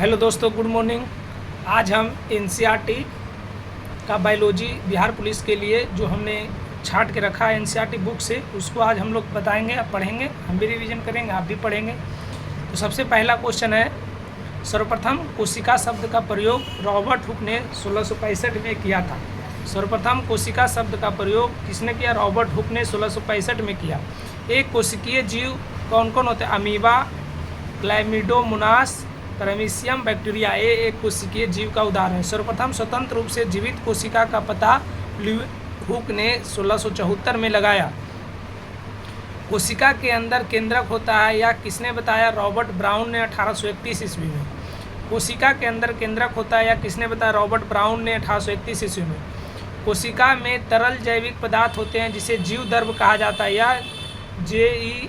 Hello दोस्तों, good morning. आज हम एनसीईआरटी का बायोलॉजी बिहार पुलिस के लिए जो हमने छांट के रखा है एनसीईआरटी बुक से, उसको आज हम लोग बताएंगे, आप पढ़ेंगे, हम भी रिवीजन करेंगे, आप भी पढ़ेंगे। तो सबसे पहला क्वेश्चन है, सर्वप्रथम कोशिका शब्द का प्रयोग रॉबर्ट हुक ने 1665 में किया था। सर्वप्रथम कोशिका शब्द का प्रयोग किसने किया? रॉबर्ट हुक ने 1665 में किया। एक कोशिकीय जीव कौन कौन होते हैं? Amoeba, chlamydomonas, paramecium, bacteria. ये एक कोशिकीय जीव का उदाहरण है। सर्वप्रथम स्वतंत्र रूप से जीवित कोशिका का पता हुक ने 1674 में लगाया। कोशिका के अंदर केंद्रक होता है, या किसने बताया? रॉबर्ट ब्राउन ने 1831 ईस्वी में। कोशिका के अंदर केंद्रक होता है, या किसने बताया? रॉबर्ट ब्राउन ने 1831 ईस्वी में। कोशिका में तरल जैविक पदार्थ होते हैं जिसे जीव द्रव्य कहा जाता है, या जेई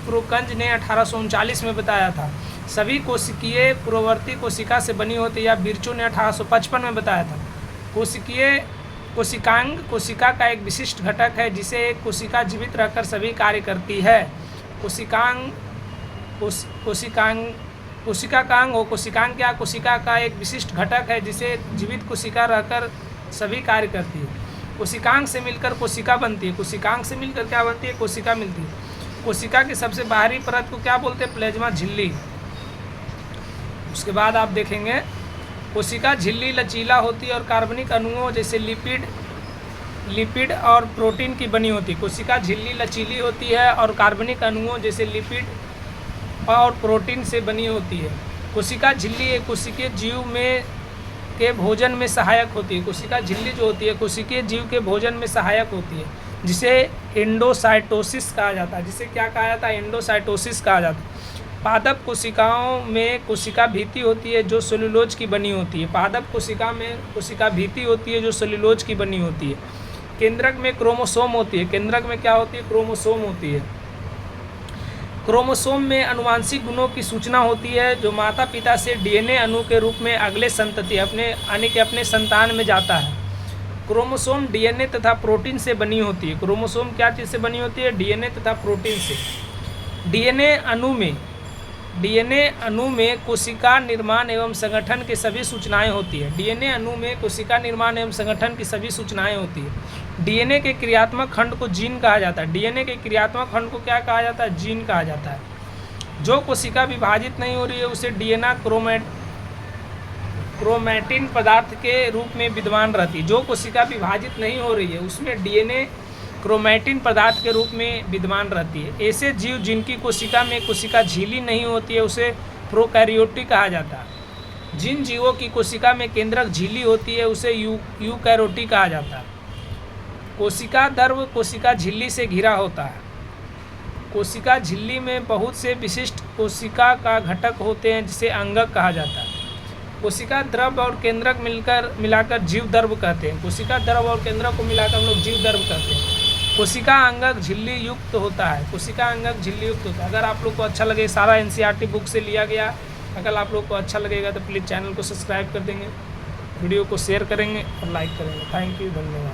प्रोकंज ने 1839 में बताया था। सभी कोशिकीय पूर्ववर्ती कोशिका से बनी होती है, या बिरचू ने 1855 में बताया था। कोशिकांग कोशिका का एक विशिष्ट घटक है जिसे एक कोशिका जीवित रहकर सभी कार्य करती है। कोशिकांग क्या? कोशिका का एक विशिष्ट घटक है जिसे जीवित कोशिका रहकर सभी कार्य करती है। कोशिकांग से मिलकर कोशिका बनती है। कोशिकांग से मिलकर क्या बनती है? कोशिका मिलती है। कोशिका की सबसे बाहरी परत को क्या बोलते हैं? प्लेज्मा झिल्ली। उसके बाद आप देखेंगे, कोशिका झिल्ली लचीला होती है और कार्बनिक अणुओं जैसे लिपिड और प्रोटीन की बनी होती है। कोशिका झिल्ली लचीली होती है और कार्बनिक अणुओं जैसे लिपिड और प्रोटीन से बनी होती है। कोशिका झिल्ली एक कोशिकीय जीव में के भोजन में सहायक होती है। कोशिका झिल्ली जो होती है कोशिकीय जीव के भोजन में सहायक होती है, जिसे एंडोसाइटोसिस कहा जाता है। जिसे क्या कहा जाता है? एंडोसाइटोसिस कहा जाता है। पादप कोशिकाओं में कोशिका भित्ति होती है जो सेलुलोज की बनी होती है। पादप कोशिका में कोशिका भित्ति होती है जो सेलुलोज की बनी होती है। केंद्रक में क्रोमोसोम होती है। केंद्रक में क्या होती है? क्रोमोसोम होती है। क्रोमोसोम में आनुवांशिक गुणों की सूचना होती है जो माता पिता से डीएनए अणु के रूप में अगले संतति अपने संतान में जाता है। क्रोमोसोम डीएनए तथा प्रोटीन से बनी होती है। क्रोमोसोम क्या चीज़ से बनी होती है? डीएनए तथा प्रोटीन से। डीएनए अणु में कोशिका निर्माण एवं संगठन की सभी सूचनाएं होती है। डीएनए अणु में कोशिका निर्माण एवं संगठन की सभी सूचनाएं होती है। डीएनए के क्रियात्मक खंड को जीन कहा जाता है। डीएनए के क्रियात्मक खंड को क्या कहा जाता है? जीन कहा जाता है। जो कोशिका विभाजित नहीं हो रही है उसे डीएनए क्रोमैटिन पदार्थ के रूप में विद्यमान रहती है। जो कोशिका विभाजित नहीं हो रही है उसमें डीएनए क्रोमैटिन पदार्थ के रूप में विद्यमान रहती है। ऐसे जीव जिनकी कोशिका में कोशिका झिल्ली नहीं होती है उसे प्रोकैरियोटिक कहा जाता है। जिन जीवों की कोशिका में केंद्रक झिल्ली होती है उसे यूकैरियोटिक कहा जाता है। कोशिका द्रव्य कोशिका झिल्ली से घिरा होता है। कोशिका झिल्ली में बहुत से विशिष्ट कोशिका का घटक होते हैं जिसे अंगक कहा जाता है। कोशिका द्रव्य और केंद्रक मिलाकर जीव द्रव्य कहते हैं। कोशिका द्रव्य और केंद्रक को मिलाकर हम लोग जीव द्रव्य कहते हैं। कोशिका अंगक झिल्ली युक्त होता है। कोशिका अंगक झिल्ली युक्त होता है। अगर आप लोग को अच्छा लगे, सारा एनसीईआरटी बुक से लिया गया, अगर आप लोग को अच्छा लगेगा तो प्लीज़ चैनल को सब्सक्राइब कर देंगे, वीडियो को शेयर करेंगे और लाइक करेंगे। थैंक यू, धन्यवाद।